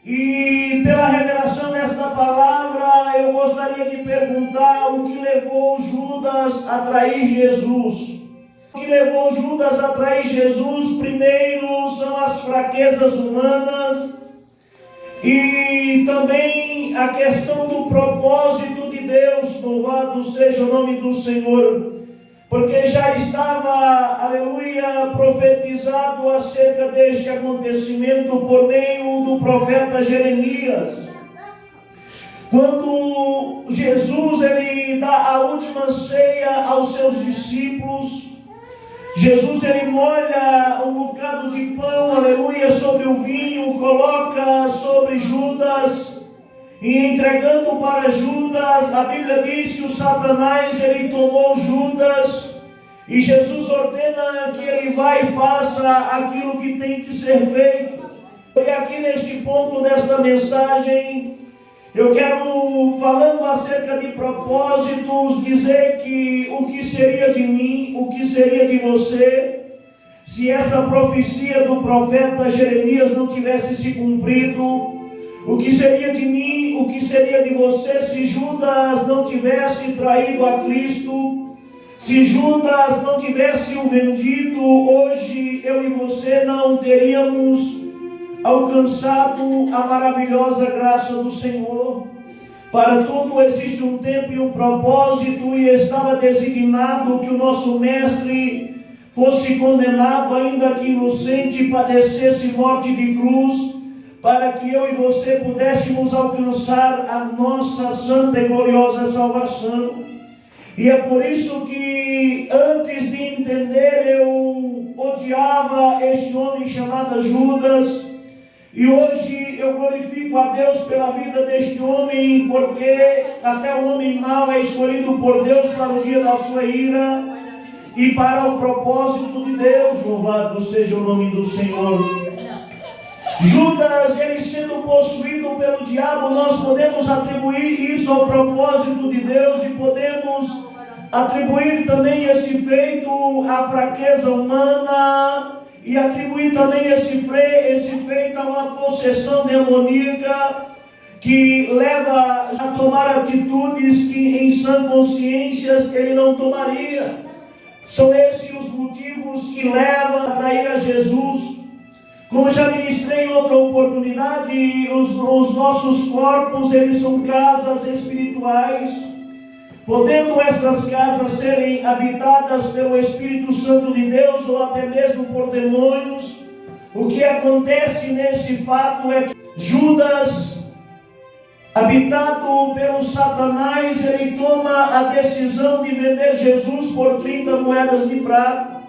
E pela revelação desta palavra, eu gostaria de perguntar o que levou Judas a trair Jesus. O que levou Judas a trair Jesus, primeiro, são as fraquezas humanas e também a questão do propósito de Deus. Louvado seja o nome do Senhor. Porque já estava, aleluia, profetizado acerca deste acontecimento por meio do profeta Jeremias. Quando Jesus ele dá a última ceia aos seus discípulos, Jesus ele molha um bocado de pão, aleluia, sobre o vinho, coloca sobre Judas. E entregando para Judas, a Bíblia diz que o Satanás ele tomou Judas e Jesus ordena que ele vá e faça aquilo que tem que ser feito. E aqui neste ponto desta mensagem, eu quero, falando acerca de propósitos, dizer que o que seria de mim, o que seria de você, se essa profecia do profeta Jeremias não tivesse se cumprido. O que seria de mim, o que seria de você se Judas não tivesse traído a Cristo, se Judas não tivesse o vendido, hoje eu e você não teríamos alcançado a maravilhosa graça do Senhor. Para tudo existe um tempo e um propósito, e estava designado que o nosso mestre fosse condenado, ainda que inocente, padecesse morte de cruz, para que eu e você pudéssemos alcançar a nossa santa e gloriosa salvação. E é por isso que antes de entender eu odiava este homem chamado Judas, e hoje eu glorifico a Deus pela vida deste homem, porque até o homem mau é escolhido por Deus para o dia da sua ira e para o propósito de Deus. Louvado seja o nome do Senhor. Judas, ele sendo possuído pelo diabo, nós podemos atribuir isso ao propósito de Deus e podemos atribuir também esse feito à fraqueza humana e atribuir também esse feito a uma possessão demoníaca que leva a tomar atitudes que em sã consciência ele não tomaria. São esses os motivos que levam a trair a Jesus. Como já ministrei em outra oportunidade, os nossos corpos, eles são casas espirituais, podendo essas casas serem habitadas pelo Espírito Santo de Deus ou até mesmo por demônios. O que acontece nesse fato é que Judas, habitado pelo Satanás, ele toma a decisão de vender Jesus por 30 moedas de prata.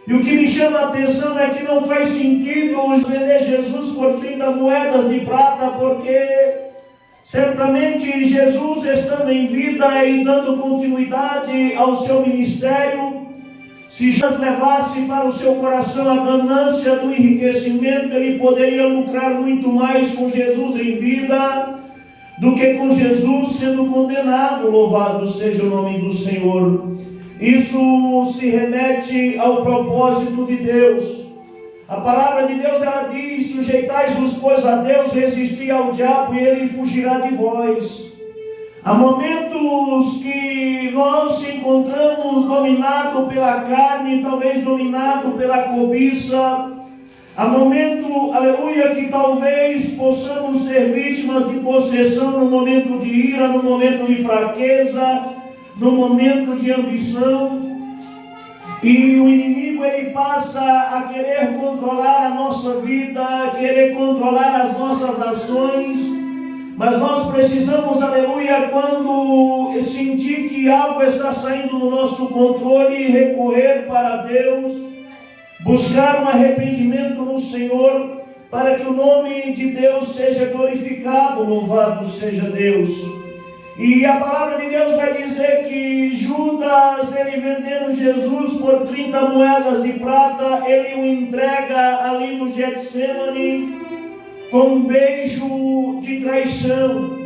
E o que me chama a atenção é que não faz sentido vender Jesus por 30 moedas de prata, porque certamente Jesus, estando em vida e dando continuidade ao seu ministério, se Jesus levasse para o seu coração a ganância do enriquecimento, ele poderia lucrar muito mais com Jesus em vida do que com Jesus sendo condenado. Louvado seja o nome do Senhor. Isso se remete ao propósito de Deus. A palavra de Deus, ela diz: sujeitai-vos, pois, a Deus, resisti ao diabo e ele fugirá de vós. Há momentos que nós se encontramos dominados pela carne, talvez dominados pela cobiça. Há momento, aleluia, que talvez possamos ser vítimas de possessão no momento de ira, no momento de fraqueza, no momento de ambição, e o inimigo ele passa a querer controlar a nossa vida, a querer controlar as nossas ações, mas nós precisamos, aleluia, quando sentir que algo está saindo do nosso controle, recorrer para Deus, buscar um arrependimento no Senhor, para que o nome de Deus seja glorificado. Louvado seja Deus. E a palavra de Deus vai dizer que Judas, ele vendendo Jesus por 30 moedas de prata, ele o entrega ali no Getsemane com um beijo de traição.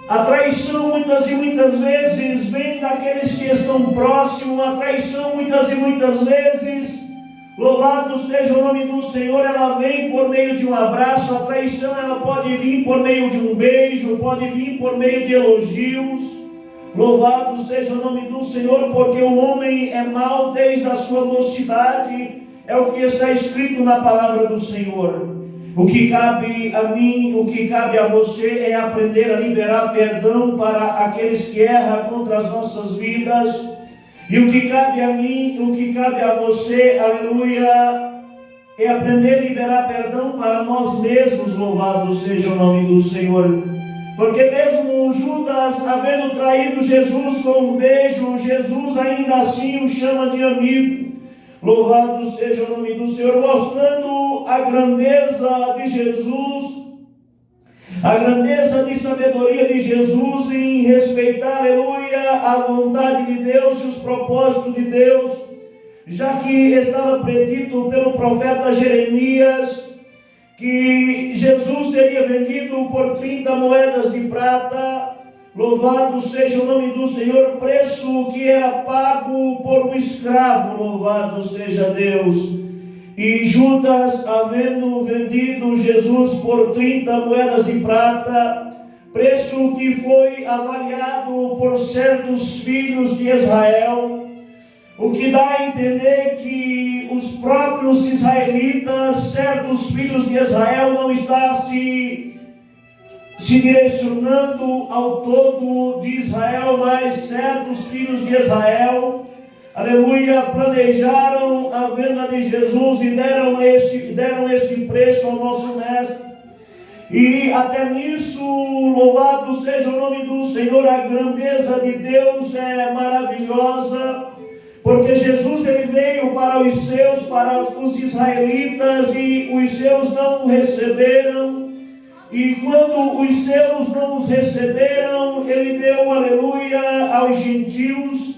A traição muitas e muitas vezes vem daqueles que estão próximos. A traição muitas e muitas vezes Louvado seja o nome do Senhor. Ela vem por meio de um abraço. A traição ela pode vir por meio de um beijo, pode vir por meio de elogios. Louvado seja o nome do Senhor, porque o homem é mau desde a sua mocidade. É o que está escrito na palavra do Senhor. O que cabe a mim, o que cabe a você é aprender a liberar perdão para aqueles que erram contra as nossas vidas. E o que cabe a mim, o que cabe a você, aleluia, é aprender a liberar perdão para nós mesmos. Louvado seja o nome do Senhor. Porque mesmo Judas, havendo traído Jesus com um beijo, Jesus ainda assim o chama de amigo. Louvado seja o nome do Senhor, mostrando a grandeza de Jesus, a grandeza de sabedoria de Jesus em respeitar, aleluia, a vontade de Deus e os propósitos de Deus, já que estava predito pelo profeta Jeremias, que Jesus teria vendido por 30 moedas de prata. Louvado seja o nome do Senhor, preço que era pago por um escravo. Louvado seja Deus. E Judas, havendo vendido Jesus por 30 moedas de prata, preço que foi avaliado por certos filhos de Israel, o que dá a entender que os próprios israelitas, certos filhos de Israel, não estão se direcionando ao todo de Israel, mas certos filhos de Israel, aleluia, planejaram a venda de Jesus e deram esse preço ao nosso mestre. E até nisso, louvado seja o nome do Senhor, a grandeza de Deus é maravilhosa, porque Jesus ele veio para os seus, para os israelitas, e os seus não o receberam. E quando os seus não os receberam, ele deu, aleluia, aos gentios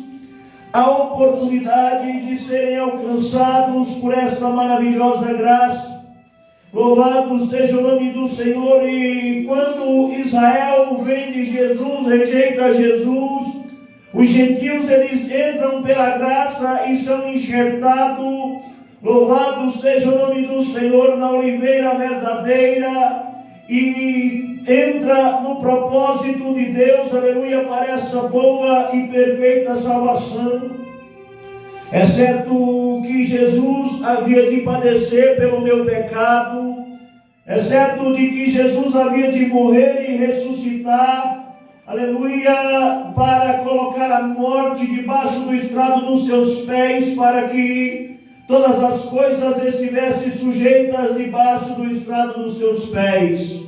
a oportunidade de serem alcançados por essa maravilhosa graça. Louvado seja o nome do Senhor. E quando Israel vende Jesus, rejeita Jesus, os gentios eles entram pela graça e são enxertados. Louvado seja o nome do Senhor, na oliveira verdadeira, e entra no propósito de Deus, aleluia, para essa boa e perfeita salvação. É certo que Jesus havia de padecer pelo meu pecado, é certo de que Jesus havia de morrer e ressuscitar, aleluia, para colocar a morte debaixo do estrado dos seus pés, para que todas as coisas estivessem sujeitas debaixo do estrado dos seus pés.